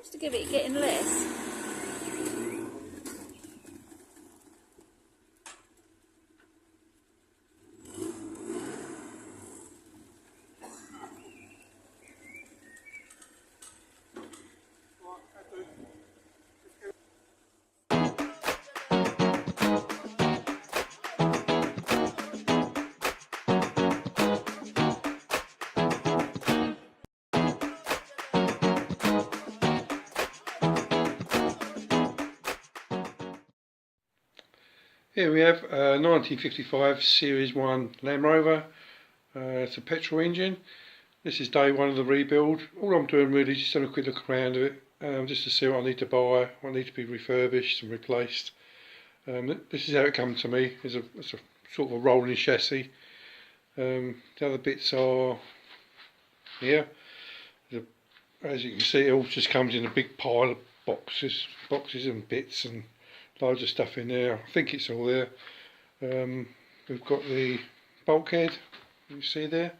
just to give it getting less. Here we have a 1955 Series 1 Landrover. It's a petrol engine. This is day one of the rebuild. All I'm doing really is just having a quick look around at it, just to see what I need to buy, what needs to be refurbished and replaced. This is how it comes to me. It's a sort of a rolling chassis. The other bits are here. As you can see, it all just comes in a big pile of boxes and bits and loads of stuff in there. I think it's all there. We've got the bulkhead, you see there.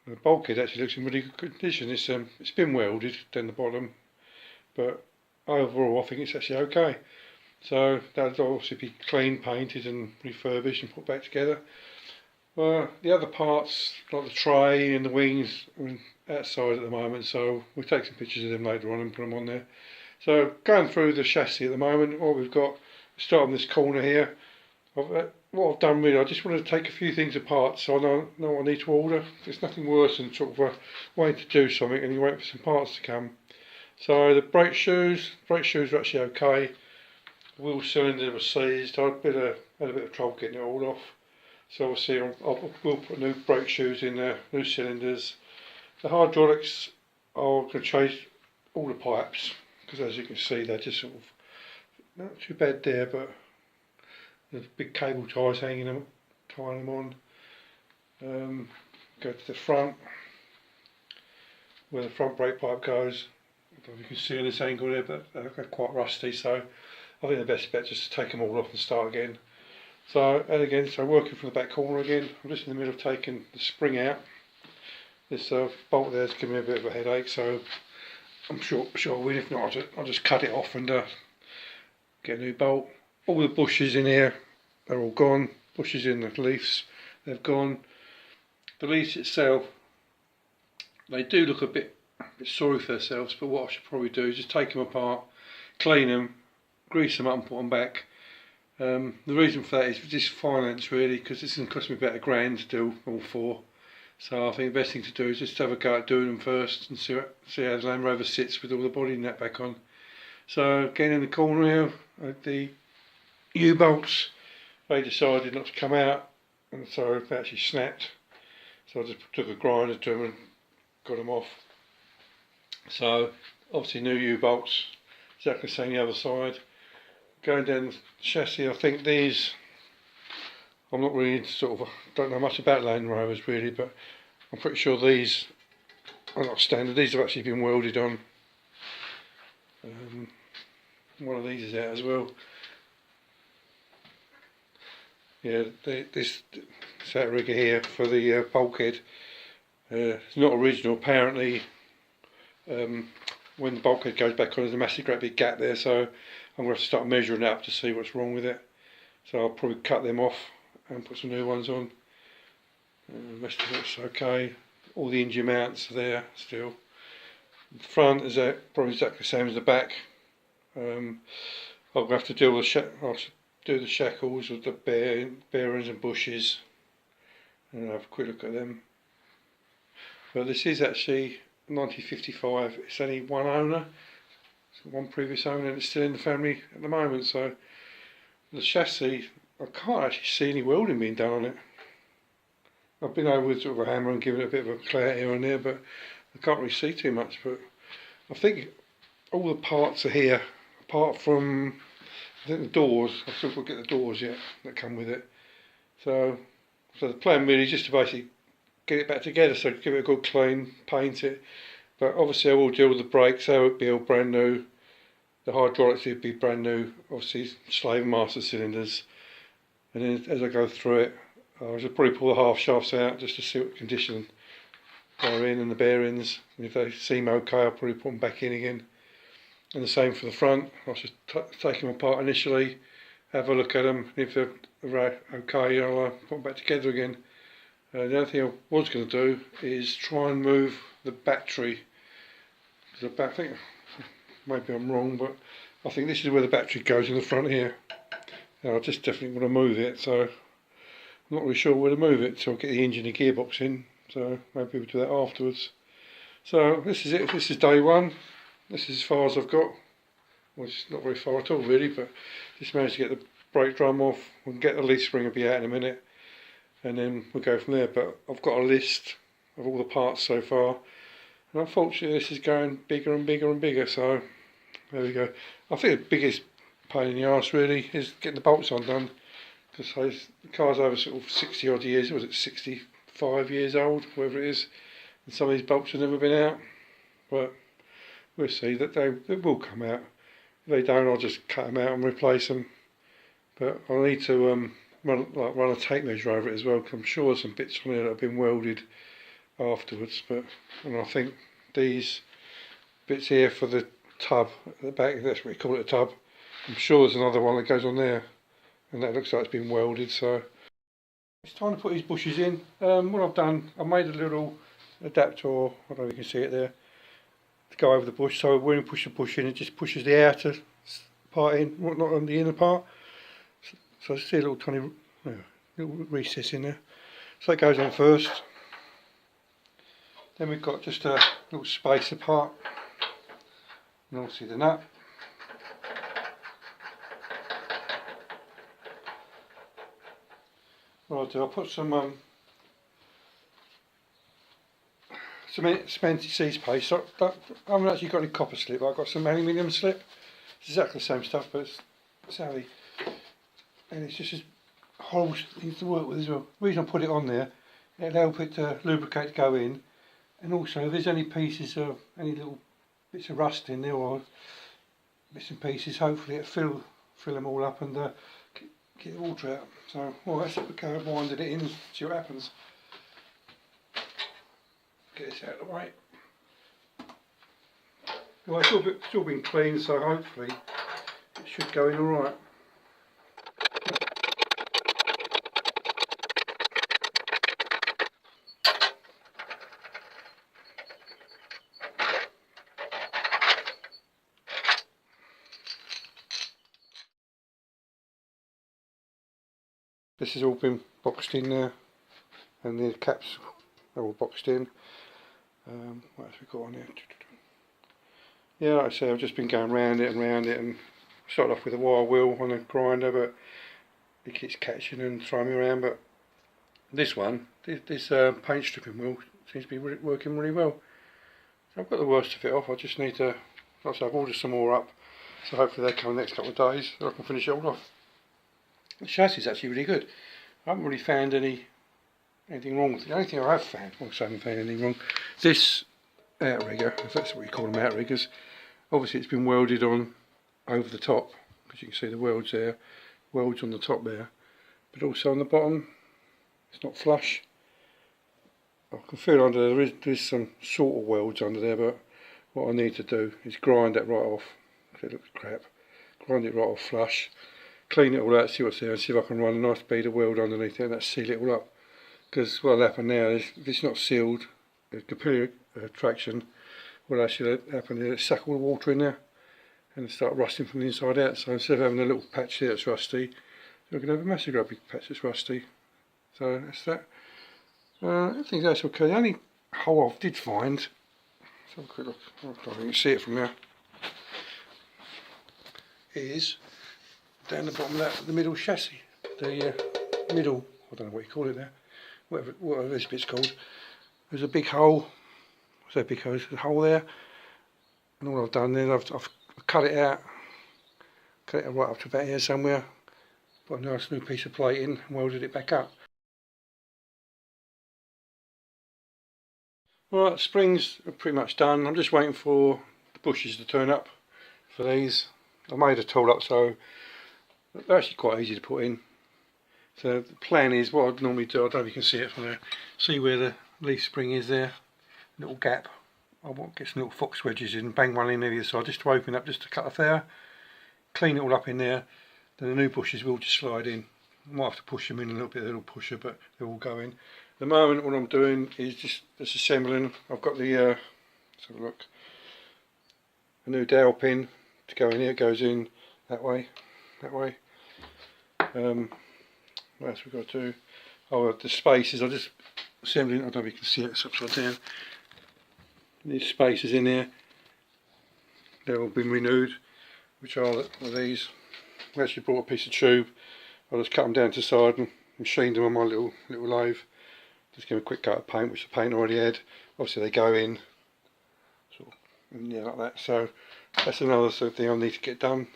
The bulkhead actually looks in really good condition. It's been welded down the bottom, but overall I think it's actually okay. So that'll obviously be clean, painted and refurbished and put back together. The other parts, like the tray and the wings, are outside at the moment, so we'll take some pictures of them later on and put them on there. So going through the chassis at the moment, what we've got, start on this corner here. What I've done really, I just want to take a few things apart so I know what I need to order. There's nothing worse than sort of waiting to do something and you wait for some parts to come. So the brake shoes are actually okay. The wheel cylinder was seized. I had a bit of trouble getting it all off. So obviously we'll put new brake shoes in there, new cylinders. The hydraulics, I'm going to change all the pipes, because as you can see they're just sort of not too bad there, but there's big cable ties hanging them, tying them on. Go to the front, where the front brake pipe goes. I don't know if you can see on this angle there, but they're quite rusty, so I think the best bet is just to take them all off and start again. So working from the back corner again, I'm just in the middle of taking the spring out. This bolt there's giving me a bit of a headache, so I'm sure I will. If not, I'll just cut it off and get a new bolt. All the bushes in here, they're all gone. Bushes in the leaves, they've gone. The leaves itself, they do look a bit sorry for themselves, but what I should probably do is just take them apart, clean them, grease them up and put them back. The reason for that is just finance really, because it's going to cost me about £1,000 to do all four. So I think the best thing to do is just have a go at doing them first and see how the Land Rover sits with all the body and that back on. So again in the corner here, the U-bolts, they decided not to come out, and so they actually snapped. So I just took a grinder to them and got them off. So obviously new U-bolts, exactly the same the other side. Going down the chassis, I think these, I'm not really don't know much about Land Rovers really, but I'm pretty sure these are not standard. These have actually been welded on. One of these is out as well. Yeah, this outrigger here for the bulkhead, it's not original apparently. When the bulkhead goes back on, there's a massive great big gap there, so I'm going to have to start measuring it up to see what's wrong with it. So I'll probably cut them off and put some new ones on. The rest of it's okay. All the engine mounts are there still. The front is probably exactly the same as the back. I'll have to do the shackles with the bearings and bushes and have a quick look at them. But this is actually 1955. It's only one owner. One previous owner, and it's still in the family at the moment. So the chassis, I can't actually see any welding being done on it. I've been over with sort of a hammer and given it a bit of a clear here and there, but I can't really see too much. But I think all the parts are here, apart from I think the doors. I've still got to get the doors yet that come with it. So the plan really is just to basically get it back together, so give it a good clean, paint it. But obviously I will deal with the brakes, they would be all brand new. The hydraulics would be brand new, obviously slave master cylinders. And then as I go through it, I'll just probably pull the half shafts out just to see what condition go in, and the bearings, and if they seem okay I'll probably put them back in again. And the same for the front. I'll just take them apart initially, have a look at them, and if they're okay I'll put them back together again. The other thing I was going to do is try and move the battery. I think, maybe I'm wrong, but I think this is where the battery goes in the front here. And I just definitely want to move it, so I'm not really sure where to move it, so I'll get the engine and gearbox in, so maybe we'll do that afterwards. So this is it, this is day one. This is as far as I've got. Well, it's not very far at all really, but just managed to get the brake drum off. We'll get the leaf spring will be out in a minute, and then we'll go from there. But I've got a list of all the parts so far, and unfortunately this is going bigger and bigger and bigger, so there we go. I think the biggest pain in the arse really is getting the bolts undone, because the car's over sort of 60 odd years, was it 65 years old, whatever it is, and some of these bolts have never been out, but we'll see that they will come out. If they don't, I'll just cut them out and replace them. But I'll need to run a tape measure over it as well, because I'm sure there's some bits on there that have been welded afterwards. And I think these bits here for the tub at the back, that's what we call it, a tub. I'm sure there's another one that goes on there, and that looks like it's been welded. So it's time to put these bushes in. What I've done, I made a little adapter, or I don't know if you can see it there, to go over the bush, so when you push the bush in, it just pushes the outer part in, not on the inner part. So I see a little tiny little recess in there. So that goes on first. Then we've got just a little spacer part, and obviously the nut. What I'll do, I'll put some cemented seeds paste. So I haven't actually got any copper slip, I've got some aluminium slip. It's exactly the same stuff, but it's heavy. And it's just as horrible things to work with as well. The reason I put it on there, it'll help it to lubricate to go in. And also, if there's any pieces of, any little bits of rust in there, or bits and pieces, hopefully it'll fill them all up and get the water out. So, well, that's it, we'll go winding it in and see what happens. Get this out of the way. Well, it's still been cleaned, so hopefully it should go in alright. This has all been boxed in there, and the caps are all boxed in. What else we got on here? Yeah, like I say, I've just been going round it, and started off with a wire wheel on a grinder, but it keeps catching and throwing me around. But this one, this paint stripping wheel, seems to be working really well. So I've got the worst of it off. I just need to, like I say, I've ordered some more up, so hopefully they come in the next couple of days, so I can finish it all off. The chassis is actually really good. I haven't really found anything wrong with it. The only thing I have found, I haven't found anything wrong, this outrigger, if that's what you call them, outriggers, obviously it's been welded on over the top, because you can see the welds there, welds on the top there, but also on the bottom it's not flush. I can feel under there's some sort of welds under there, but what I need to do is grind that right off, because it looks crap. Grind it right off flush, clean it all out, see what's there, and see if I can run a nice bead of weld underneath it and that seal it all up. Because what will happen now is, if it's not sealed, the capillary traction, what actually happen is it suck all the water in there and start rusting from the inside out. So instead of having a little patch there that's rusty, you're going to have a massive great big patch that's rusty. So that's that. I think that's okay. The only hole I did find, let's have a quick look, I don't know if you can see it from there, is down the bottom of that, the middle chassis, the middle, I don't know what you call it there, whatever this bit's called. There's a big hole, what's that big hole? There's a hole there, and all I've done then, I've cut it out, cut it right up to about here somewhere, put a nice new piece of plate in and welded it back up. Right, springs are pretty much done. I'm just waiting for the bushes to turn up for these. I made a tool up, so they're actually quite easy to put in. So the plan is, what I'd normally do, I don't know if you can see it from there, see where the leaf spring is there. little gap. I want to get some little fox wedges in, bang one in either side just to open up just a cut off there, clean it all up in there, then the new bushes will just slide in. I might have to push them in a little bit, a little pusher, but they'll all go in. At the moment what I'm doing is just disassembling. I've got the, let's have a look, a new dowel pin to go in here. It goes in that way, that way. What else we've got to do? Oh, the spaces, I just assembling, I don't know if you can see it, it's upside down. These spaces in here, they've all been renewed, which are these. I actually brought a piece of tube. I just cut them down to the side and machined them on my little lathe. Just give them a quick coat of paint, which the paint already had. Obviously they go in, sort of, in there like that. So that's another sort of thing I need to get done.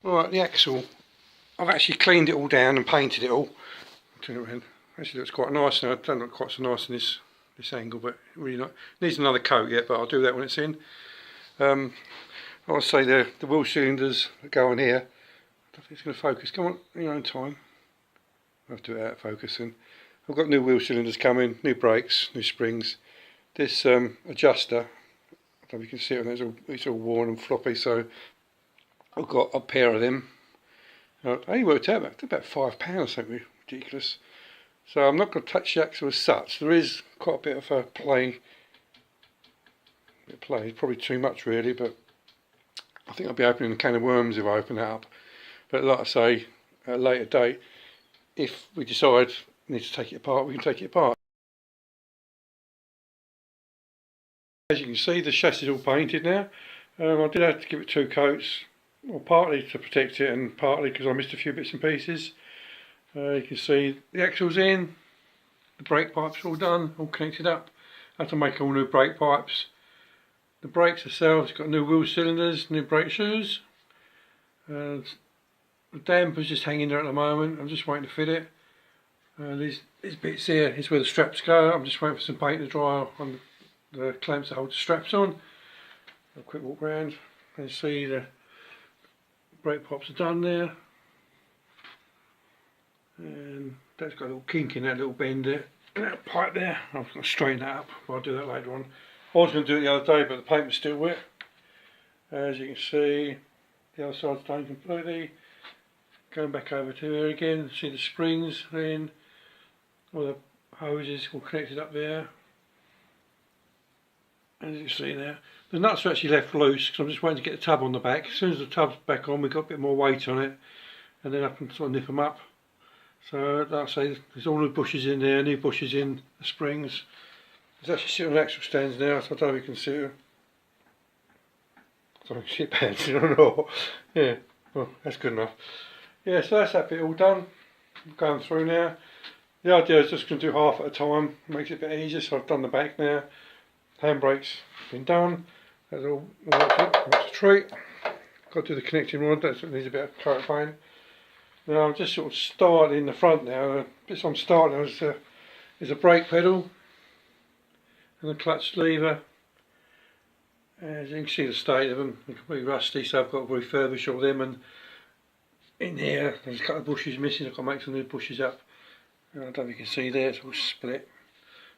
Right, the axle, I've actually cleaned it all down and painted it all. Turn it around. Actually looks quite nice now. It don't look quite so nice in this angle, but really not. Needs another coat yet, but I'll do that when it's in. I want to say the wheel cylinders that go on here. I don't think it's going to focus. Come on, in your own time. I'll have to do it out of focus. And I've got new wheel cylinders coming, new brakes, new springs. This adjuster, I don't know if you can see it, it's all worn and floppy, so I've got a pair of them. I only worked out about £5, something ridiculous. So I'm not going to touch the axle as such. There is quite a bit of a play. Probably too much really, but I think I'll be opening a can of worms if I open that up. But like I say, at a later date, if we decide we need to take it apart, we can take it apart. As you can see, the chassis is all painted now. I did have to give it 2 coats, well, partly to protect it and partly because I missed a few bits and pieces. You can see the axle's in, the brake pipes are all done, all connected up. I had to make all new brake pipes. The brakes themselves got new wheel cylinders, new brake shoes. The damper's just hanging there at the moment. I'm just waiting to fit it. These bits here is where the straps go. I'm just waiting for some paint to dry on the clamps that hold the straps on. A quick walk around and see the brake pipes are done there. And that's got a little kink in that little bend there. And that pipe there, I'm going to straighten that up, but I'll do that later on. I was going to do it the other day, but the paint was still wet. As you can see, the other side's done completely. Going back over to here again, see the springs in, all the hoses all connected up there. As you can see there, the nuts are actually left loose because I'm just waiting to get the tub on the back. As soon as the tub's back on, we've got a bit more weight on it, and then I can sort of nip them up. So, like I say, there's all new bushes in there, new bushes in the springs. There's actually sitting on axle stands now, so I don't know if you can see it. I don't see it bouncing or not. Yeah, well, that's good enough. Yeah, so that's that bit all done. I'm going through now. The idea is just going to do half at a time, makes it a bit easier, so I've done the back now. Handbrakes been done. That's all worked up, that's a treat. Got to do the connecting rod, that needs a bit of coat of paint. Now I'm just sort of starting the front now. The bits I'm starting is a brake pedal and a clutch lever. As you can see the state of them, they're completely rusty, so I've got to refurbish all them, and in here there's a couple of bushes missing. I've got to make some new bushes up. I don't know if you can see there, it's all split.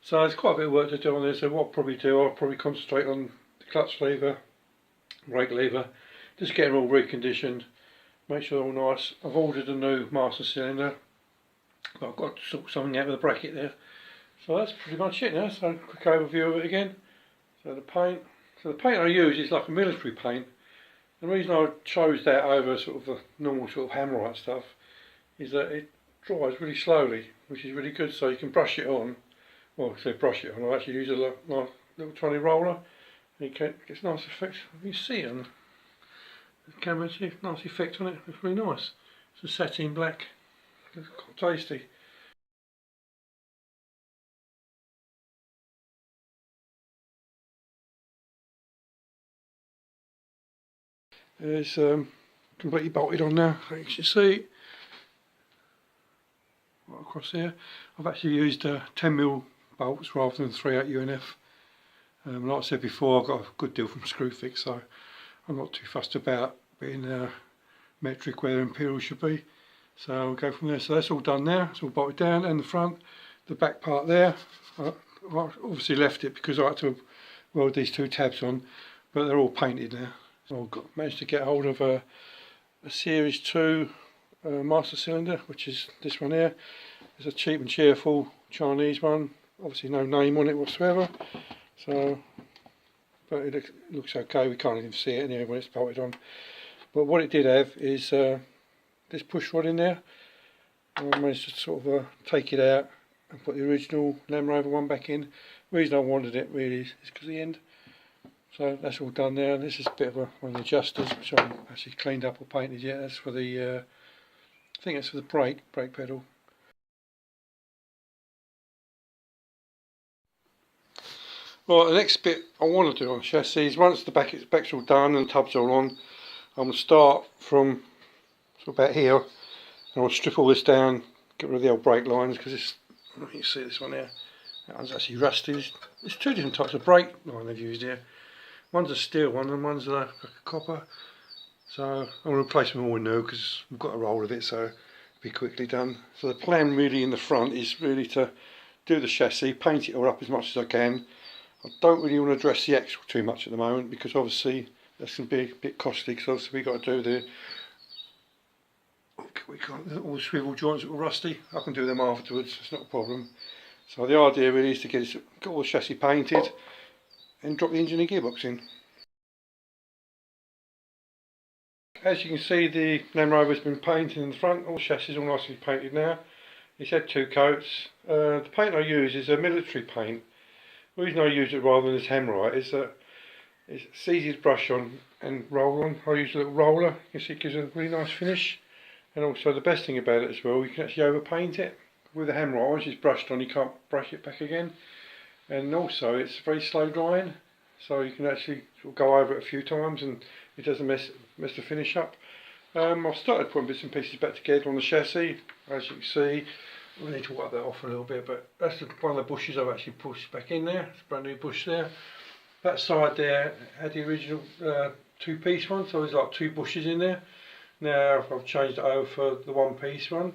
So there's quite a bit of work to do on this, so what I'll probably do, I'll probably concentrate on the clutch lever, brake lever, just get them all reconditioned. Make sure they're all nice. I've ordered a new master cylinder, but I've got to sort something out with the bracket there. So that's pretty much it now. So quick overview of it again. So the paint I use is like a military paint. The reason I chose that over sort of the normal sort of Hammerite stuff is that it dries really slowly, which is really good. So you can brush it on. Well, I say brush it on. I actually use a little tiny roller. And it gets nice effect. You see it on the camera, see nice effect on it. It's really nice. It's a satin black. It's quite tasty. It's completely bolted on now, as you can see. Right across here. I've actually used 10mm bolts rather than 3/8 UNF. Like I said before, I've got a good deal from Screwfix, so I'm not too fussed about being metric where the imperial should be. So I'll go from there. So that's all done now. It's all bolted down, and the front. the back part there. I obviously left it because I had to weld these two tabs on, but they're all painted now. So I managed to get hold of a Series 2 master cylinder, which is this one here. It's a cheap and cheerful Chinese one, obviously no name on it whatsoever, so but it looks okay. We can't even see it anyway when it's bolted on. But what it did have is this push rod in there. I managed to sort of take it out and put the original Landrover one back in. The reason I wanted it really is because of the end. So that's all done there. And this is a bit of one of the adjusters, which I haven't actually cleaned up or painted yet. That's for the I think that's for the brake pedal. Right, the next bit I want to do on the chassis is once the back's all done and the tub's all on, I'm going to start from sort of about here, and I'll strip all this down, get rid of the old brake lines, because this, you can see this one here, that one's actually rusty. There's two different types of brake line they've used here. One's a steel one and one's like a copper. So I'm going to replace them all with new because we've got a roll of it, so it'll be quickly done. So the plan really in the front is really to do the chassis, paint it all up as much as I can. I don't really want to address the axle too much at the moment because obviously that's going to be a bit costly, because obviously we've got to do all the swivel joints that were rusty. I can do them afterwards, it's not a problem. So the idea really is to get all the chassis painted and drop the engine and gearbox in. As you can see, the Landrover's been painted in the front, all the chassis is all nicely painted now. It's had 2 coats. The paint I use is a military paint. The reason I use it rather than this Hammerite is that it's easy to brush on and roll on. I use a little roller, you can see it gives a really nice finish. And also the best thing about it as well, you can actually overpaint it. With the Hammerite, once it's brushed on, you can't brush it back again. And also it's very slow drying, so you can actually sort of go over it a few times and it doesn't mess the finish up. I've started putting bits and pieces back together on the chassis. As you can see, we need to wipe that off a little bit, but that's one of the bushes I've actually pushed back in there. It's a brand new bush there. That side there had the original 2-piece one, so there's like 2 bushes in there. Now I've changed it over for the 1-piece one.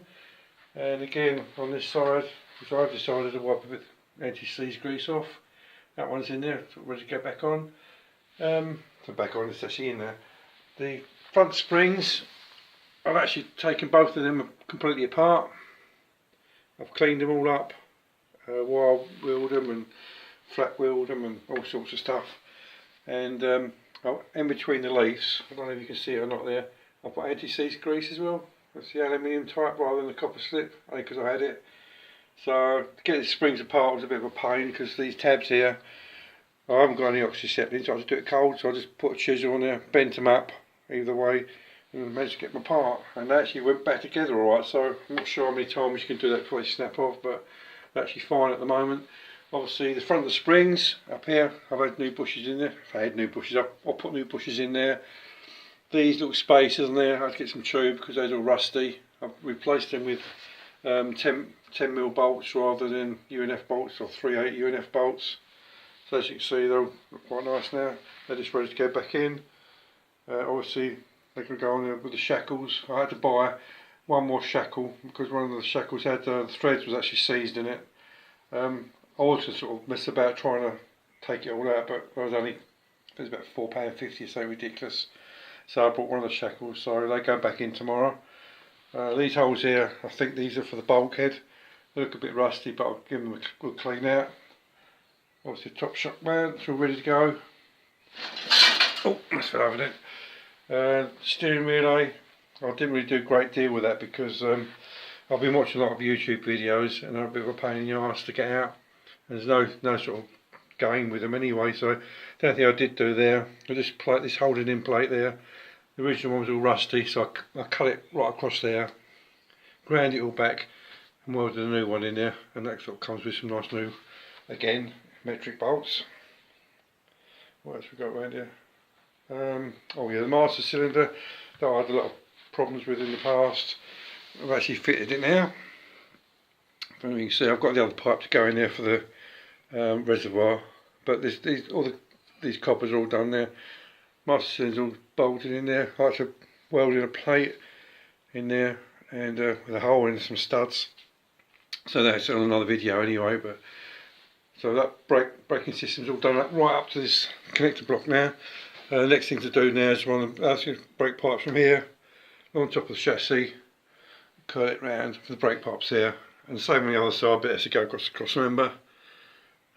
And again on this side, which I've decided to wipe a bit anti-seize grease off. That one's in there, so ready to go back on. So back on, it's actually in there. The front springs, I've actually taken both of them completely apart. I've cleaned them all up, wire wheeled them and flat wheeled them and all sorts of stuff. And in between the leaves, I don't know if you can see it or not there, I've put anti-seize grease as well. That's the aluminium type rather than the copper slip, only because I had it. So to get the springs apart was a bit of a pain because these tabs here, I haven't got any oxyceptin, so I just do it cold. So I just put a chisel on there, bent them up either way, and managed to get them apart. And they actually went back together alright. So I'm not sure how many times you can do that before they snap off, but they're actually fine at the moment. Obviously the front of the springs up here, I've had new bushes in there. If I had new bushes, I'll put new bushes in there. These little spaces in there, I had to get some tube because they're all rusty. I've replaced them with 10mm bolts rather than UNF bolts, or 3/8 UNF bolts. So as you can see, they're quite nice now. They're just ready to go back in. Obviously they can go on there with the shackles. I had to buy one more shackle because one of the shackles had the threads was actually seized in it. I also sort of messed about trying to take it all out, but it was about £4.50, so ridiculous. So I bought one of the shackles, so they go back in tomorrow. These holes here, I think these are for the bulkhead. They look a bit rusty, but I'll give them a good clean out. Obviously top shock mount, it's all ready to go. Oh, that's fell over there. Steering relay, I didn't really do a great deal with that because I've been watching a lot of YouTube videos and they're a bit of a pain in the arse to get out. And there's no sort of game with them anyway, so the only thing I did do there, I just plate this holding in plate there. The original one was all rusty, so I cut it right across there, ground it all back and welded a new one in there, and that sort of comes with some nice new, again, metric bolts. What else we got around here? Oh yeah, the master cylinder that I had a lot of problems with in the past. I've actually fitted it now. You can see I've got the other pipe to go in there for the reservoir, but these coppers are all done there. Master cylinder's all bolted in there. I had to weld in a plate in there and with a hole in some studs. So that's on another video anyway. But so that braking system's all done up right up to this connector block now. The next thing to do now is run the brake pipes from here on top of the chassis, curl it round for the brake pipes there, and the same on the other side, but it has to go across the cross member.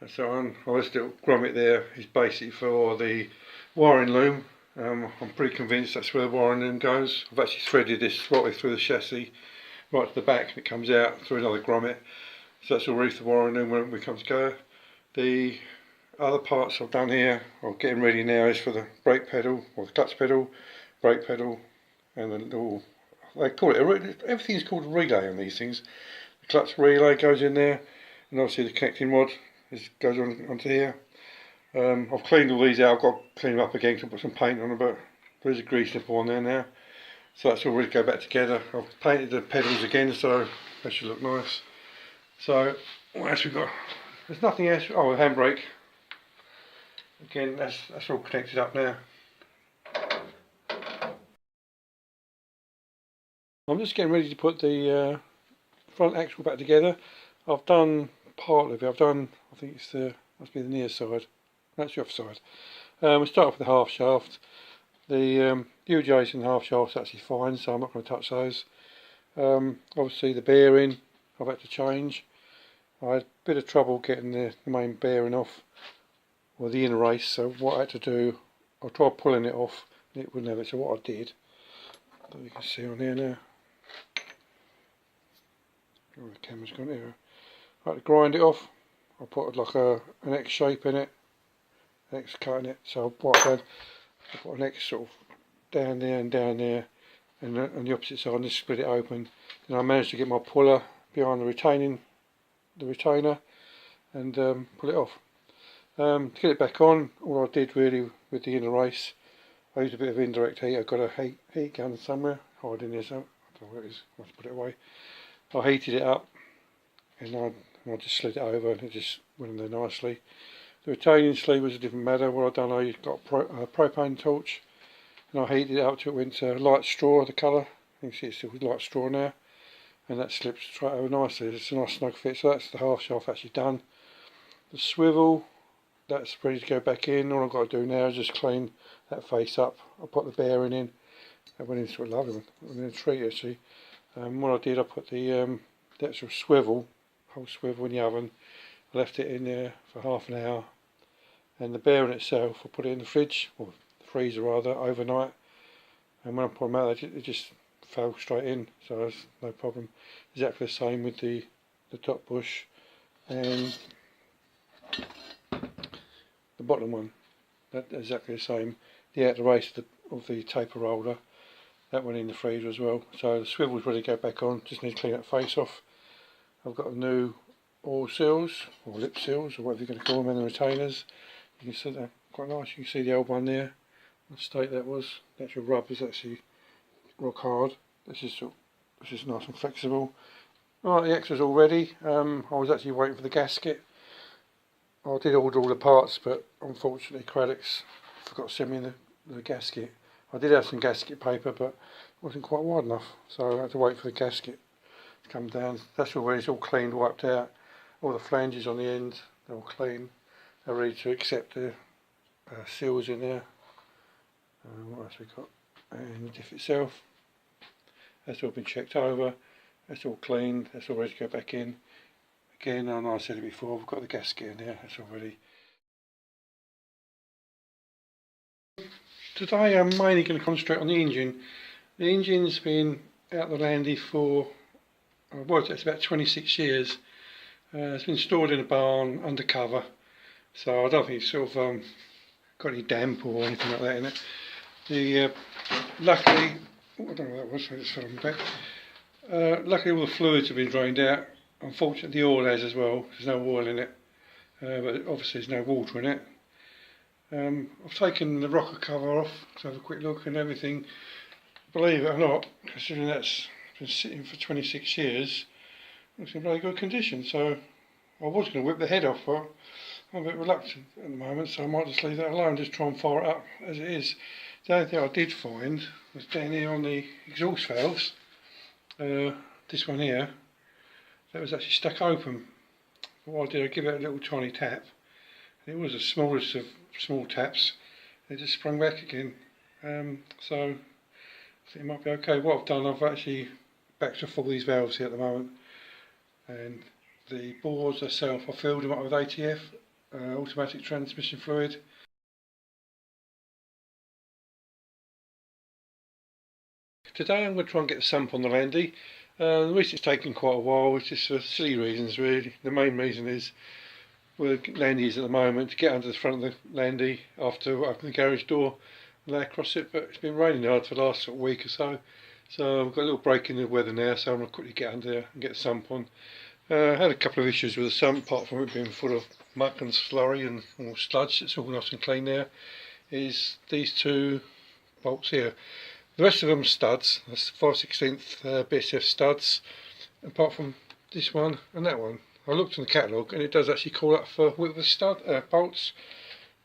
And so on. This little grommet there is basically for the wiring loom. I'm pretty convinced that's where the wiring loom goes. I've actually threaded this right way through the chassis, right to the back, and it comes out through another grommet. So that's all ready for the wiring loom when we come to go. The other parts I've done here, or getting ready now, is for the brake pedal, or the clutch pedal, brake pedal, and the little, they call it, everything's called a relay on these things. The clutch relay goes in there, and obviously the connecting rod goes onto here. I've cleaned all these out. I've got to clean them up again to put some paint on them, but there's a grease nipple on there now. So that's all ready to go back together. I've painted the pedals again, so that should look nice. So what else we got? There's nothing else. Oh, the handbrake. Again, that's all connected up now. I'm just getting ready to put the front axle back together. I've done part of it. I've done, I think it's the, must be the near side. That's the off side. We start off with the half shaft. The UJs in the half shaft's actually fine, so I'm not going to touch those. Obviously the bearing I've had to change. I had a bit of trouble getting the main bearing off, or the inner race, so what I had to do, I tried pulling it off and it wouldn't have it, so what I did, that you can see on here now, oh, the camera's gone here, I had to grind it off. I put like an X shape in it, X cut in it, so what I did, I put an X sort of down there and down there, and on the opposite side, and just split it open. Then I managed to get my puller behind the retainer, and pull it off. To get it back on, all I did really with the inner race, I used a bit of indirect heat. I've got a heat gun somewhere, hiding there, so I don't know where it is, I have to put it away. I heated it up, and I just slid it over, and it just went in there nicely. The retaining sleeve was a different matter. What I've done, I got a propane torch, and I heated it up till it went to light straw, the colour. You can see it's still light straw now, and that slips straight over nicely. It's a nice snug fit, so that's the half shaft actually done. The swivel, that's ready to go back in. All I've got to do now is just clean that face up. I put the bearing in. That went into a lovely one. Went in a treat actually. What I did, I put the actual swivel, whole swivel in the oven. I left it in there for half an hour, and the bearing itself, I put it in the fridge, or the freezer rather, overnight. And when I put them out, it just fell straight in, so that's no problem. Exactly the same with the top bush and the bottom one. That's exactly the same. The outer race of the taper roller, that went in the freezer as well. So the swivel's ready to go back on. Just need to clean that face off. I've got new oil seals, or lip seals, or whatever you're going to call them, and the retainers. You can see they're quite nice. You can see the old one there. What state that was. The actual rub is actually rock hard. This is nice and flexible. Right, the extra's all ready. I was actually waiting for the gasket. I did order all the parts, but unfortunately Craddock's forgot to send me the gasket. I did have some gasket paper, but it wasn't quite wide enough, so I had to wait for the gasket to come down. That's all ready, it's all cleaned, wiped out. All the flanges on the end, they're all clean. They're ready to accept the seals in there. What else we got? And the diff itself. That's all been checked over. That's all cleaned. That's all ready to go back in. Again, I know I said it before, we've got the gasket in there. That's all ready. Today I'm mainly going to concentrate on the engine. The engine's been out the landy for, well, it's about 26 years. It's been stored in a barn undercover, so I don't think it's sort of got any damp or anything like that in it. Luckily, I don't know what that was, so I just fell on my back. Luckily all the fluids have been drained out. Unfortunately the oil has as well. There's no oil in it, but obviously there's no water in it. I've taken the rocker cover off to have a quick look, and everything, believe it or not, considering that's been sitting for 26 years, looks in very good condition. So I was going to whip the head off, but I'm a bit reluctant at the moment, so I might just leave that alone, just try and fire it up as it is. The only thing I did find was down here on the exhaust valves, this one here, that was actually stuck open. What I did, I give it a little tiny tap, and it was the smallest of small taps. It just sprung back again. So I think it might be okay. What I've done, I've actually backed off all these valves here at the moment, and the bores themselves, I filled them up with ATF, automatic transmission fluid. Today I'm going to try and get the sump on the Landy. The reason it's taken quite a while is just for silly reasons really. The main reason is where the Landy is at the moment, to get under the front of the Landy after opening the garage door and lay across it, but it's been raining hard for the last sort of week or so. So I've got a little break in the weather now, so I'm going to quickly get under there and get the sump on. I had a couple of issues with the sump, apart from it being full of muck and slurry and all sludge. It's all nice and clean now. Is these two bolts here. The rest of them studs, that's 5/16 BSF studs, apart from this one and that one. I looked in the catalogue and it does actually call up for width of stud bolts.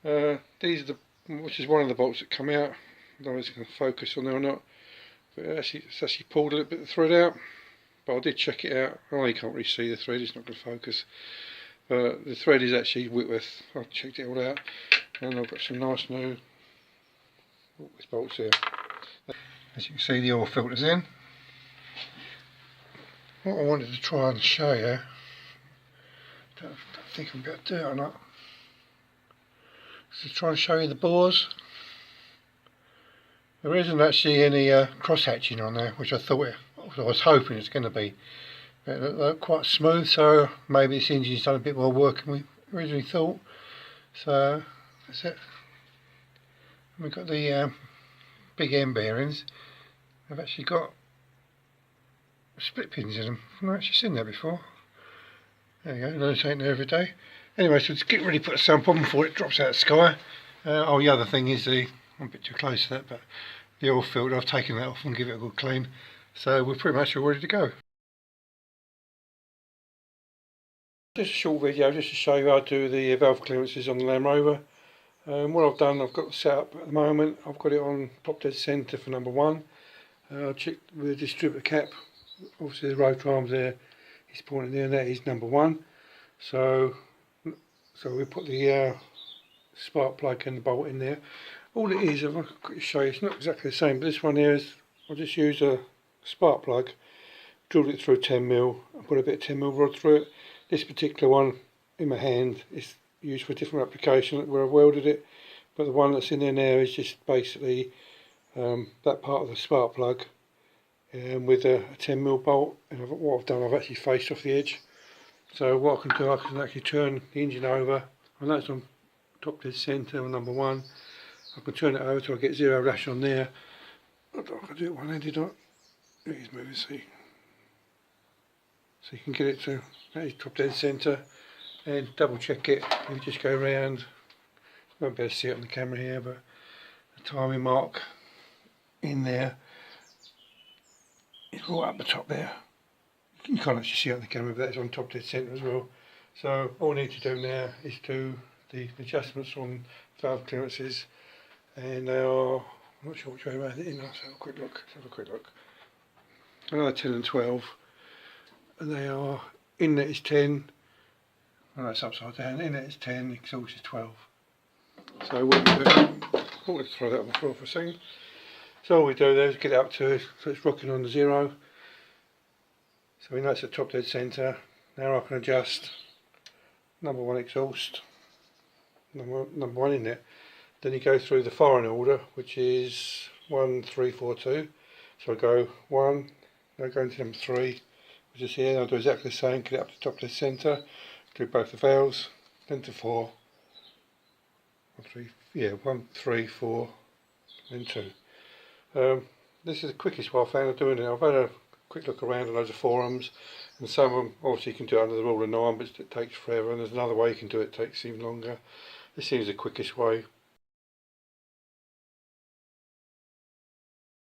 These are which is one of the bolts that come out. I don't know if it's going to focus on there or not, but it's actually pulled a little bit of the thread out. But I did check it out. Oh, you can't really see the thread, it's not going to focus. But the thread is actually Whitworth. I checked it all out, and I've got some nice new Whitworth bolts here. As you can see, the oil filter's in. What I wanted to try and show you, don't think I'm going to do it or not, is to try and show you the bores. There isn't actually any cross hatching on there, which I was hoping it's going to be. But it looked quite smooth, so maybe this engine's done a bit more work than we originally thought. So that's it. And we've got the big end bearings. They've actually got split pins in them. I've not actually seen that before. There you go, learn something new every day. Anyway, so let's get ready to put the sump on before it drops out of the sky. Oh, the other thing is I'm a bit too close to that, but the oil filter, I've taken that off and give it a good clean. So we're pretty much all ready to go. Just a short video just to show you how I do the valve clearances on the Landrover. What I've done, I've got the setup at the moment. I've got it on top dead centre for number 1. I checked with the distributor cap. Obviously the rotor arms there, he's pointing there, and that is number 1. So we put the spark plug and the bolt in there. All it is, if I could quickly show you, it's not exactly the same, but this one here is, I'll just use a spark plug, drilled it through 10mm, and put a bit of 10mm rod through it. This particular one in my hand is used for a different application where I've welded it, but the one that's in there now is just basically that part of the spark plug with a 10mm bolt, and what I've done, I've actually faced off the edge. So what I can do, I can actually turn the engine over. I know it's on top dead centre on number 1. I can turn it over till I get zero lash on there. I can do it one-handed. It is moving, see. So you can get it to that is top dead centre, and double check it. You just go around. You won't be able to see it on the camera here, but the timing mark in there is right up the top there. You can't actually see it on the camera, but that's on top dead centre as well. So all I need to do now is do the adjustments on valve clearances, and they are, I'm not sure which way around it is. Let's have a quick look. Let's have a quick look. Another 10 and 12, and they are, inlet is 10, well that's upside down, inlet is 10, exhaust is 12. So what we do, let's throw that on the floor for a second. So all we do there is get it up to, so it's rocking on the 0. So we know it's at top dead centre. Now I can adjust number 1 exhaust, number 1 inlet. Then you go through the firing order, which is 1, 3, 4, 2. So I go 1, I go into number 3, which is here. I'll do exactly the same, get it up to top dead centre, do both the valves, then to 4, 1, 3, 4, then 2. This is the quickest way I found of doing it. I've had a quick look around on loads of forums, and some of them obviously you can do it under the rule of 9, but it takes forever, and there's another way you can do it, takes even longer. This seems the quickest way.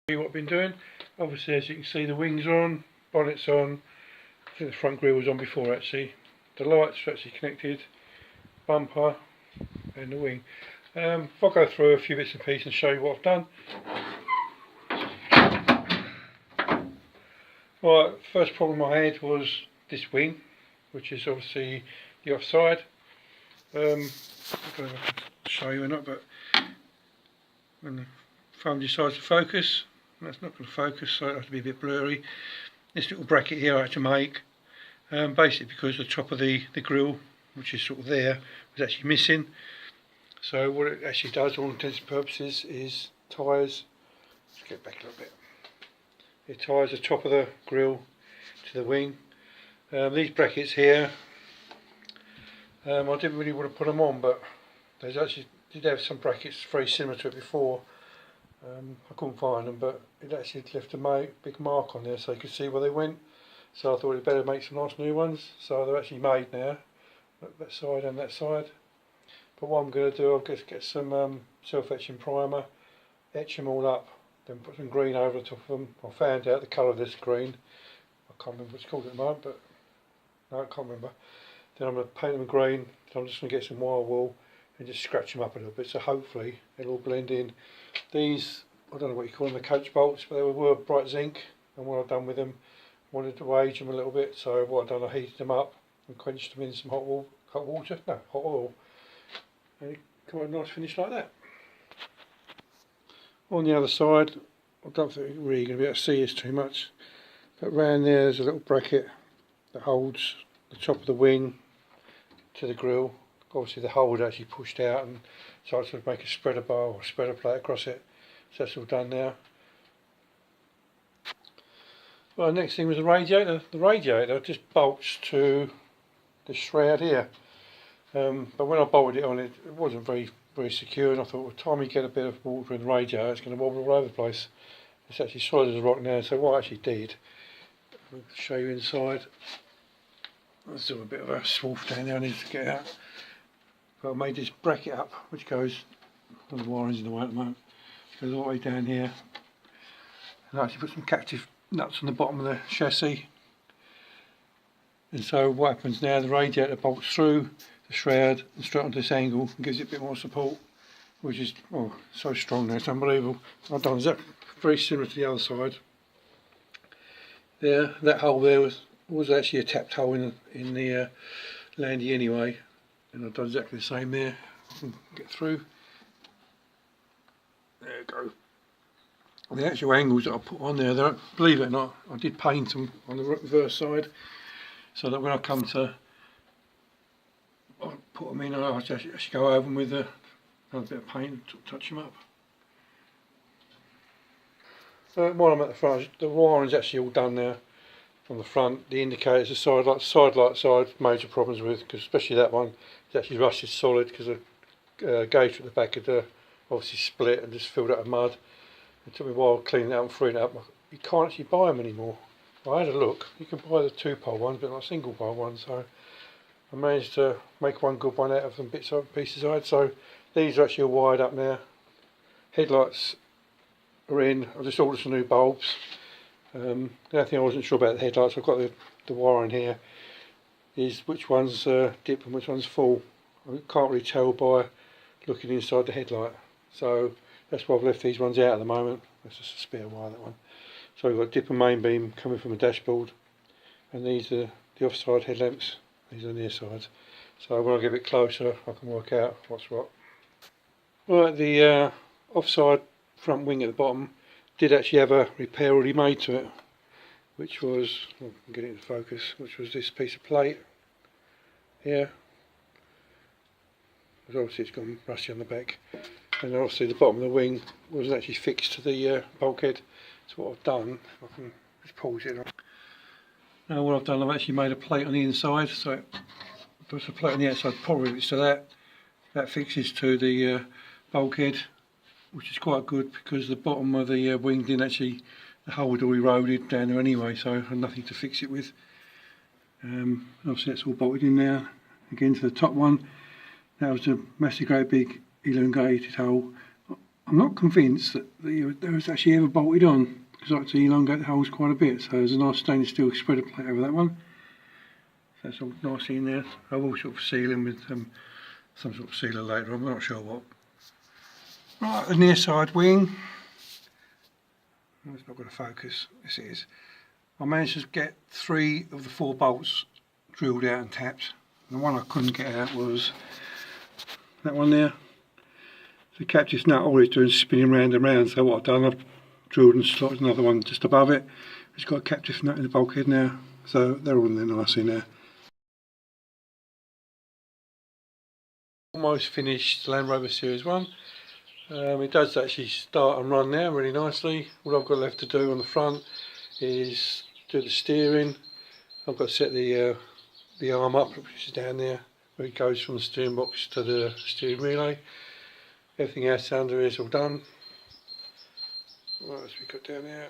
What I've been doing, obviously as you can see the wings are on, bonnet's on, I think the front grille was on before actually, the lights are actually connected, bumper and the wing. If I go through a few bits and pieces and show you what I've done. Right, first problem I had was this wing, which is obviously the offside. I don't know if I can show you or not, but when the phone decides to focus, that's not going to focus, so it has to be a bit blurry. This little bracket here I had to make, basically because the top of the grill, which is sort of there, was actually missing. So what it actually does, all intents and purposes, is ties. Let's get back a little bit. It ties the top of the grill to the wing. These brackets here, I didn't really want to put them on, but there's actually did have some brackets very similar to it before. I couldn't find them, but it actually left a big mark on there so you could see where they went. So I thought it'd better make some nice new ones. So they're actually made now, that side and that side. But what I'm going to do, I'll just get some self-etching primer, etch them all up, then put some green over the top of them. I found out the colour of this green. I can't remember what it's called at the moment, but no, I can't remember. Then I'm going to paint them green. Then I'm just going to get some wire wool and just scratch them up a little bit, so hopefully it'll all blend in. These, I don't know what you call them, the coach bolts, but they were bright zinc, and what I've done with them, I wanted to age them a little bit, so what I've done, I heated them up and quenched them in some hot oil, and it come out a nice finish like that. On the other side, I don't think you're really going to be able to see this too much, but round there's a little bracket that holds the top of the wing to the grill. Obviously the hole was actually pushed out, and so I sort of make a spreader bar or spreader plate across it. So that's all done now. Well, the next thing was the radiator. The radiator just bolts to the shroud here. But when I bolted it on, it wasn't very secure, and I thought, well, time you get a bit of water in the radiator, it's going to wobble all over the place. It's actually solid as a rock now, so what I actually did, I'll show you inside. There's still a bit of a swoof down there I need to get out. But I made this bracket up, which goes, the wiring's in the way at the moment, goes all the way down here. And I actually put some captive nuts on the bottom of the chassis. And so what happens now, the radiator bolts through the shroud and straight onto this angle and gives it a bit more support, which is so strong now, it's unbelievable. I've done that very similar to the other side. There, that hole there was actually a tapped hole in the landy anyway, and I've done exactly the same there. I can get through. There you go. And the actual angles that I put on there, believe it or not, I did paint them on the reverse side, so that when I come to put them in, I actually go over them with another bit of paint and touch them up. While I'm at the front, the wiring's actually all done now. From the front, the indicators, the side light side, major problems with, because especially that one, it's actually rusted solid because the gauge at the back had obviously split and just filled up with mud. It took me a while cleaning it out and freeing it up. You can't actually buy them anymore. I had a look, you can buy the 2-pole ones but not single pole ones, so I managed to make one good one out of them bits and pieces I had. So these are actually all wired up now. Headlights are in, I've just ordered some new bulbs. The only thing I wasn't sure about the headlights, I've got the wiring here, is which one's dip and which one's full. I can't really tell by looking inside the headlight, so that's why I've left these ones out at the moment. That's just a spare wire, that one. So we've got dip and main beam coming from the dashboard, and these are the offside headlamps, these are the near sides. So when I get a bit closer I can work out what's what. Right, the offside front wing at the bottom did actually have a repair already made to it, which was, I can get it into focus, which was this piece of plate here. Because obviously it's gone rusty on the back, and obviously the bottom of the wing wasn't actually fixed to the bulkhead. So what I've done, I can just pause it. Now what I've done, I've actually made a plate on the inside, so it puts a plate on the outside, probably so that fixes to the bulkhead, which is quite good because the bottom of the wing didn't actually, the hole had all eroded down there anyway, so I had nothing to fix it with. Obviously that's all bolted in now. Again to the top one, that was a massive great big elongated hole. I'm not convinced that there was actually ever bolted on, because I like to elongate the holes quite a bit, so there's a nice stainless steel spreader plate over that one. So that's all nicely in there. I will sort of seal in with some sort of sealer later on, I'm not sure what. Right, the near side wing, it's not going to focus, this is. I managed to get 3 of the 4 bolts drilled out and tapped. And the one I couldn't get out was that one there. The captive nut, all it's doing is spinning round and round. So what I've done, I've drilled and slotted another one just above it. It's got a captive nut in the bulkhead now, so they're all in there nicely now. Almost finished Landrover Series 1. It does actually start and run now really nicely. What I've got left to do on the front is do the steering. I've got to set the arm up, which is down there, where it goes from the steering box to the steering relay. Everything else under here is all done. What else we got down here?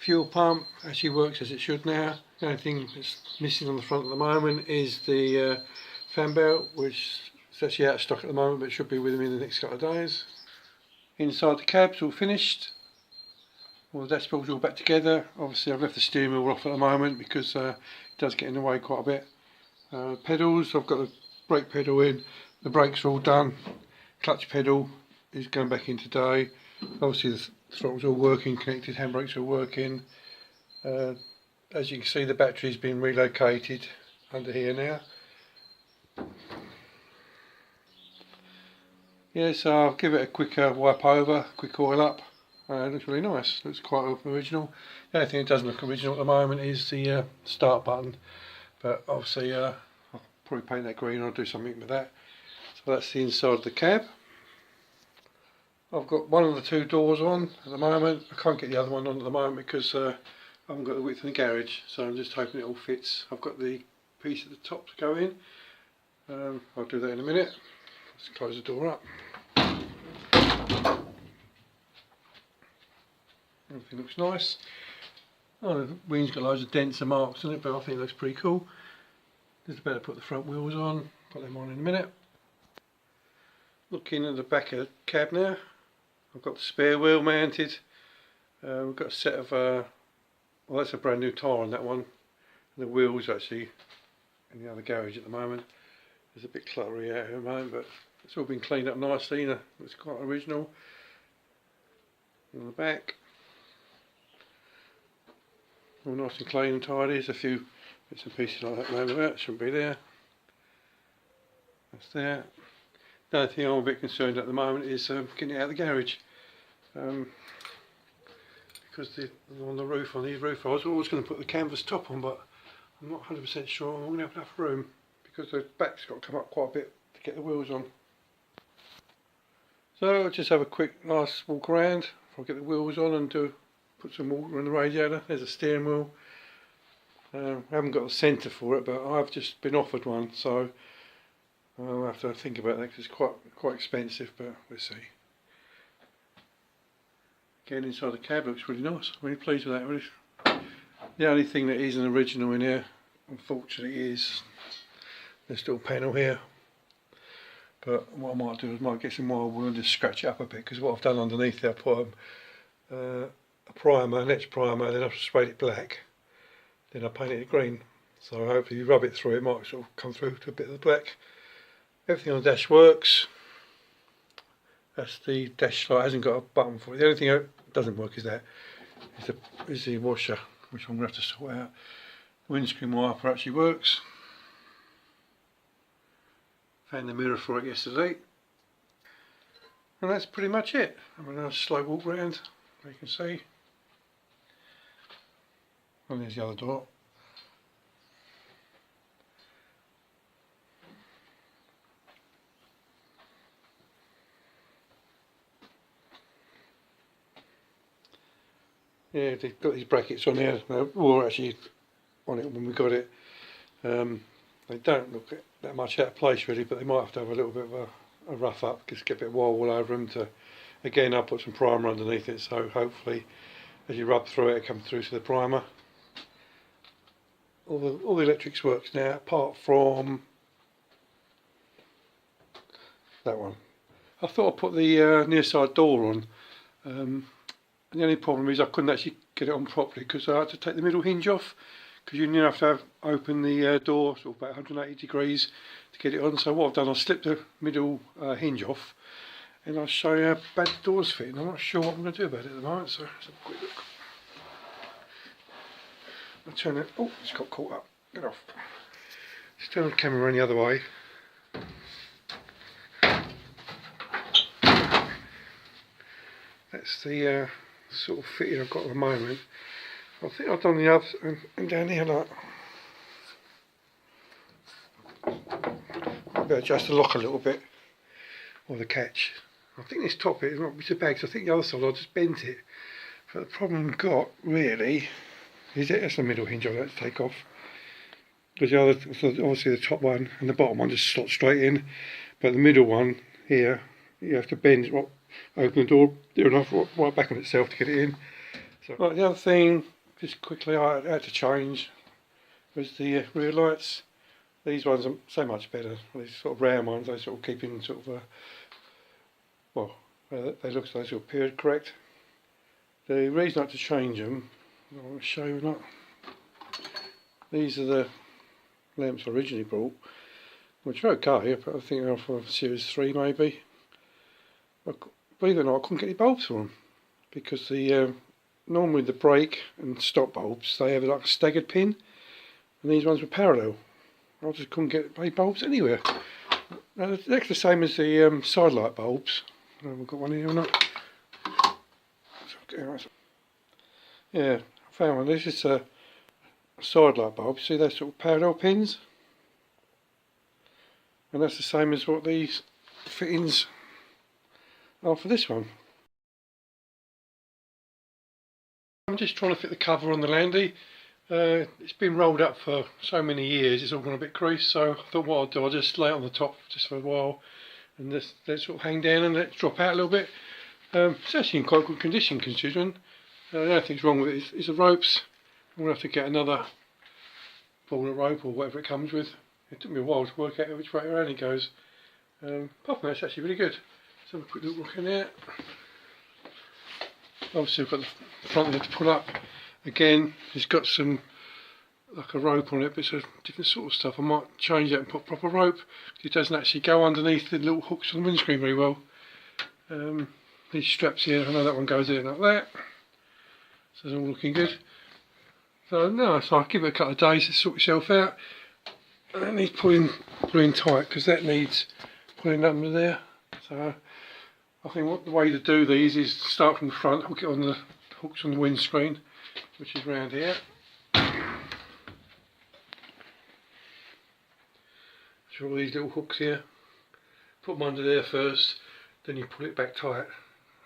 Fuel pump actually works as it should now. The only thing that's missing on the front at the moment is the fan belt, which is actually out of stock at the moment, but should be with me in the next couple of days. Inside the cab's all finished. All the dashboards all back together. Obviously I've left the steering wheel off at the moment because it does get in the way quite a bit. Pedals, I've got the brake pedal in, the brakes are all done. Clutch pedal is going back in today. Obviously the throttle's all working, connected handbrakes are working. As you can see, the battery's been relocated under here now. Yeah, so I'll give it a quick wipe over, quick oil up. It looks really nice, looks quite original. The only thing that doesn't look original at the moment is the start button, but obviously I'll probably paint that green or do something with that. So that's the inside of the cab. I've got one of the 2 doors on at the moment. I can't get the other one on at the moment because I haven't got the width in the garage, so I'm just hoping it all fits. I've got the piece at the top to go in. I'll do that in a minute. Let's close the door up. Everything looks nice. Oh, the wing's got loads of dents and marks on it, but I think it looks pretty cool. Just about to put the front wheels on, put them on in a minute. Looking at the back of the cab now, I've got the spare wheel mounted. We've got a set of, well, that's a brand new tyre on that one. And the wheels actually in the other garage at the moment. There's a bit cluttery out here at the moment, but it's all been cleaned up nicely. It's quite original. On the back, all nice and clean and tidy. There's a few bits and pieces like that over there. Shouldn't be there. That's there. The only thing I'm a bit concerned at the moment is getting it out of the garage. Because on the roof, on these roof, I was always going to put the canvas top on, but I'm not 100% sure I'm going to have enough room because the back's got to come up quite a bit to get the wheels on. So I'll just have a quick nice walk around before I get the wheels on and put some water in the radiator. There's a steering wheel. I haven't got a centre for it, but I've just been offered one, so I'll have to think about that because it's quite expensive, but we'll see. Again, inside the cab looks really nice. I'm really pleased with that. Really. The only thing that isn't original in here, unfortunately, is this little panel here. But what I might do is might get some more wool and just scratch it up a bit, because what I've done underneath there, I put a primer, an etch primer, then I've sprayed it black. Then I painted it green. So hopefully you rub it through, it might sort of come through to a bit of the black. Everything on the dash works. That's the dash light, hasn't got a button for it. The only thing that doesn't work is that is the washer, which I'm going to have to sort out. The windscreen wiper actually works. Found the mirror for it yesterday. And that's pretty much it. I'm going to slow walk round, you can see. And there's the other door. Yeah, they've got these brackets on here. We were actually on it when we got it. They don't look that much out of place really, but they might have to have a little bit of a rough up, just get a bit of wire all over them to. Again, I'll put some primer underneath it, so hopefully as you rub through it, it comes through to the primer. All the electrics works now, apart from that one. I thought I'd put the near side door on. And the only problem is I couldn't actually get it on properly because I had to take the middle hinge off, because you have to open the door sort of about 180 degrees to get it on. So what I've done, I've slipped the middle hinge off, and I'll show you how bad the door's fitting. I'm not sure what I'm going to do about it at the moment, so let's have a quick look. I'll turn it. Oh, it's got caught up. Get off. Let's turn the camera around the other way. That's the sort of fitting I've got at the moment. I think I've done the other and down here like. I'll better adjust the lock a little bit, or the catch. I think this top bit is not too bad, because I think the other side I just bent it. But the problem I've got really is that's the middle hinge I've had to take off. Because the other, obviously the top one and the bottom one just slot straight in, but the middle one here you have to bend it, open the door near enough right back on itself to get it in. So right, the other thing, just quickly, I had to change was the rear lights. These ones are so much better. These sort of round ones, they sort of keep in sort of well, they look like sort of period correct. The reason I had to change them, I want to show you or not. These are the lamps I originally bought, which are okay, but I think they're from Series 3 maybe. Believe it or not, I couldn't get any bulbs for them, because the normally the brake and stop bulbs, they have like a staggered pin, and these ones were parallel. I just couldn't get any bulbs anywhere. Now, that's the same as the side light bulbs. We've got one here or not. Yeah, I found one. This is a side light bulb. See those sort of parallel pins? And that's the same as what these fittings are for this one. I'm just trying to fit the cover on the Landy. It's been rolled up for so many years, it's all gone a bit creased, so I thought what I'll do, I'll just lay it on the top just for a while and just let it sort of hang down and let it drop out a little bit. It's actually in quite good condition considering. The only thing's wrong with it is the ropes. I'm going to have to get another ball of rope or whatever it comes with. It took me a while to work out which way around it goes. Apart from that, it's actually really good. Let's have a quick look in there. Obviously I've got the front there to pull up. Again, it's got some like a rope on it, but it's a different sort of stuff. I might change that and put proper rope. It doesn't actually go underneath the little hooks on the windscreen very well. These straps here, I know that one goes in like that. So it's all looking good. So no, so I'll give it a couple of days to sort itself out. And that needs pulling tight, because that needs pulling under there. So I think what the way to do these is start from the front, hook it on the hooks on the windscreen, which is round here. So all these little hooks here, put them under there first, then you pull it back tight.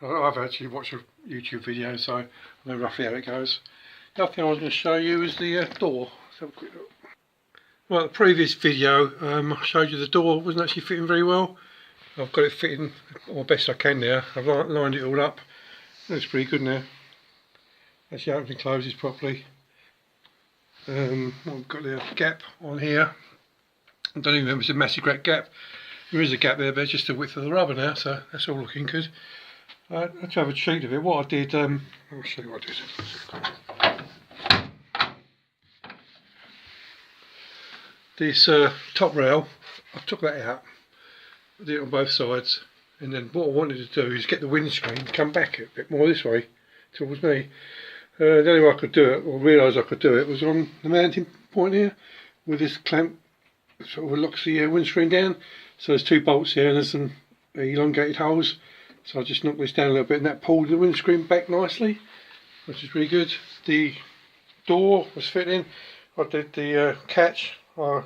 I've actually watched a YouTube video, so I know roughly how it goes. The other thing I was going to show you is the door. Let's have a quick look. Well, the previous video I showed you the door wasn't actually fitting very well. I've got it fitting or best I can now. I've lined it all up. Looks pretty good now. Actually opens and closes properly. I've got the gap on here. I don't even know if it's a massive great gap. There is a gap there, but it's just the width of the rubber now, so that's all looking good. Let's have a sheet of it. What I did, I'll show you what I did. This top rail, I took that out, I did it on both sides, and then what I wanted to do is get the windscreen to come back a bit more this way towards me. The only way I could do it, or realise I could do it, was on the mounting point here, with this clamp sort of locks the windscreen down. So there's two bolts here and there's some elongated holes. So I just knocked this down a little bit and that pulled the windscreen back nicely, which is really good. The door was fitting. I did the catch. I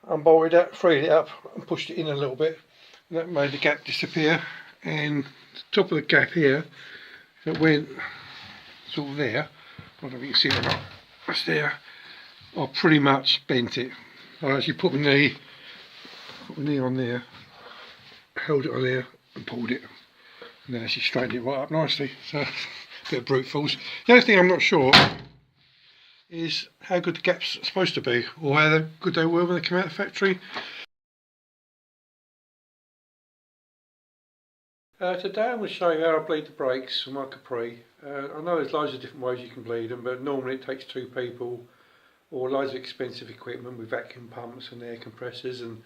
unbolted that, freed it up and pushed it in a little bit. And that made the gap disappear. And the top of the gap here, that went sort of there. I don't know if you can see it or not. That's there. I pretty much bent it. I actually put my knee on there, held it on there and pulled it, and then actually straightened it right up nicely. So a bit of brute force. The only thing I'm not sure is how good the gaps are supposed to be, or how good they were when they came out of the factory. Today I'm going to show you how I bleed the brakes on my Capri. I know there's loads of different ways you can bleed them, but normally it takes two people, or loads of expensive equipment with vacuum pumps and air compressors and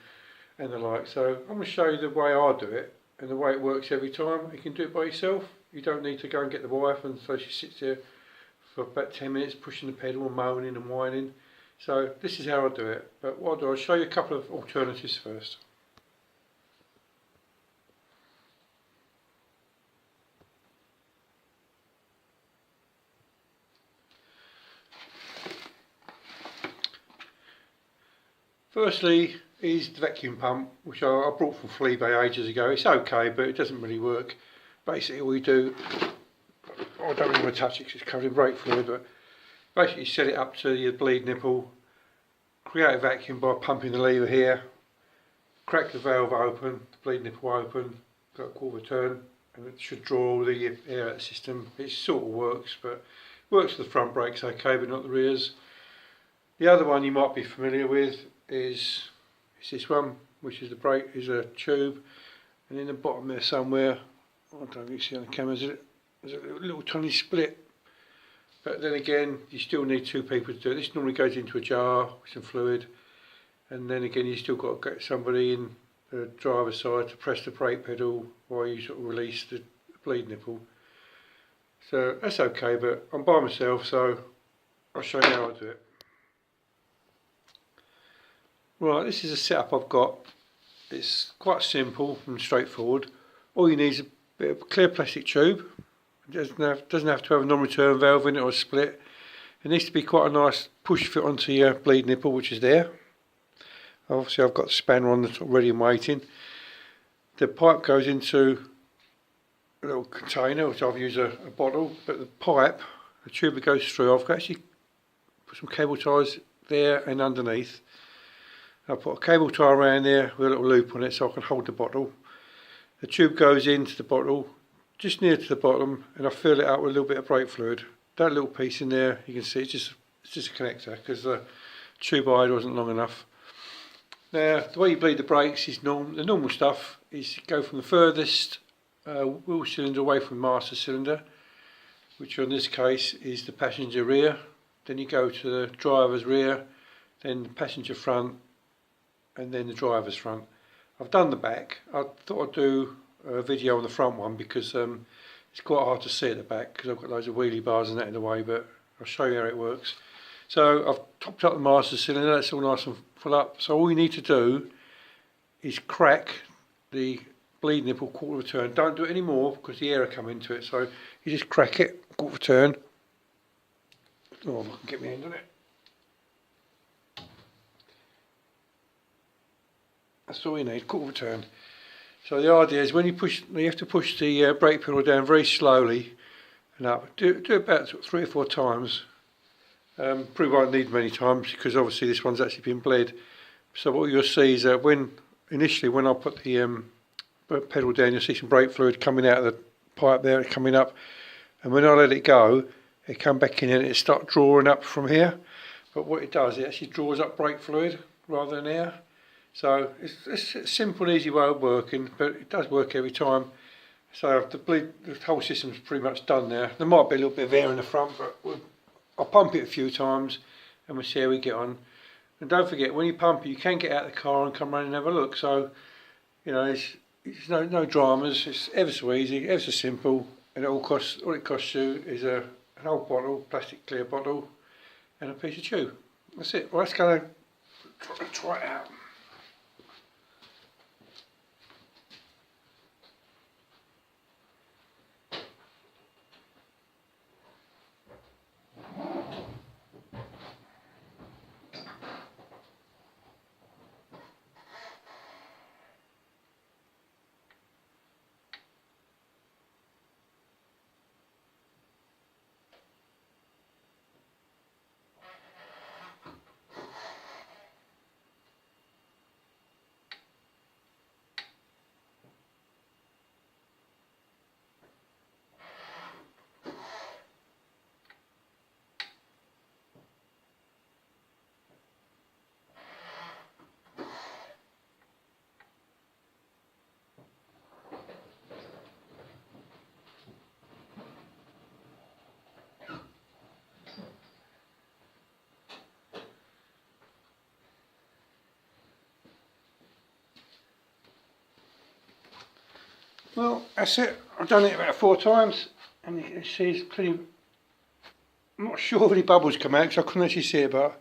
the like. So I'm going to show you the way I do it. and the way it works every time. You can do it by yourself. You don't need to go and get the wife, and so she sits there for about 10 minutes pushing the pedal and moaning and whining. So this is how I do it, but what I'll show you a couple of alternatives first. Firstly is the vacuum pump, which I brought from Fleabay ages ago. It's okay, but it doesn't really work. Basically all you do, I don't really want to touch it because it's covered in brake fluid, but basically you set it up to your bleed nipple, create a vacuum by pumping the lever here, crack the valve open, the bleed nipple open, got a quarter turn, and it should draw all the air out of the system. It sort of works, but works for the front brakes okay, but not the rears. The other one you might be familiar with is this one, which is the brake, is a tube, and in the bottom there somewhere, I don't know if you see on the camera, there's a little tiny split. But then again, you still need two people to do it. This normally goes into a jar with some fluid, and then again you still got to get somebody in the driver's side to press the brake pedal while you sort of release the bleed nipple. So that's okay, but I'm by myself, so I'll show you how I do it. Right, this is a setup I've got. It's quite simple and straightforward. All you need is a bit of clear plastic tube. It doesn't have to have a non-return valve in it or a split. It needs to be quite a nice push fit onto your bleed nipple, which is there. Obviously I've got the spanner on that's ready and waiting. The pipe goes into a little container, which I've used a bottle, but the pipe, the tube that goes through, I've actually put some cable ties there and underneath. I put a cable tie around there with a little loop on it so I can hold the bottle. The tube goes into the bottle, just near to the bottom, and I fill it up with a little bit of brake fluid. That little piece in there, you can see it's just a connector because the tube eye wasn't long enough. Now, the way you bleed the brakes is the normal stuff is you go from the furthest wheel cylinder away from the master cylinder, which in this case is the passenger rear. Then you go to the driver's rear, then the passenger front, and then the driver's front. I've done the back. I thought I'd do a video on the front one because it's quite hard to see at the back because I've got loads of wheelie bars and that in the way, but I'll show you how it works. So I've topped up the master cylinder, that's all nice and full up. So all you need to do is crack the bleed nipple quarter of a turn. Don't do it anymore because the air will come into it. So you just crack it, quarter of a turn. Oh, I can get my hand on it. That's all you need, quarter of a turn. So the idea is when you push, you have to push the brake pedal down very slowly and up. Do about 3 or 4 times. Probably won't need many times because obviously this one's actually been bled. So what you'll see is that initially when I put the pedal down, you'll see some brake fluid coming out of the pipe there, coming up. And when I let it go, it come back in and it starts drawing up from here. But what it does, it actually draws up brake fluid rather than air. So it's a simple, easy way of working, but it does work every time. So the whole system's pretty much done now. There might be a little bit of air in the front, but I'll pump it a few times and we'll see how we get on. And don't forget, when you pump it, you can get out of the car and come round and have a look. So, you know, it's no dramas. It's ever so easy, ever so simple, and all it costs you is an old bottle, plastic clear bottle, and a piece of tube. That's it. Well, let's go and try it out. Well, that's it. I've done it about 4 times, and you can see it's pretty. I'm not sure if any bubbles come out because I couldn't actually see it, but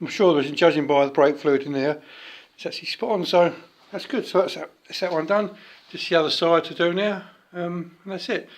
I'm sure there's, judging by the brake fluid in there, it's actually spot on. So that's good. So that's that one done. Just the other side to do now, and that's it.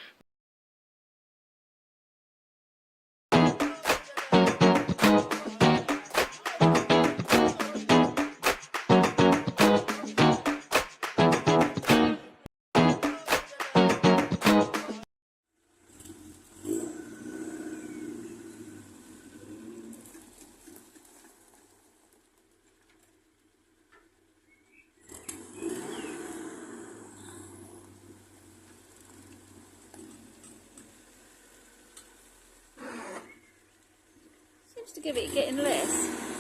Seems to give it getting less.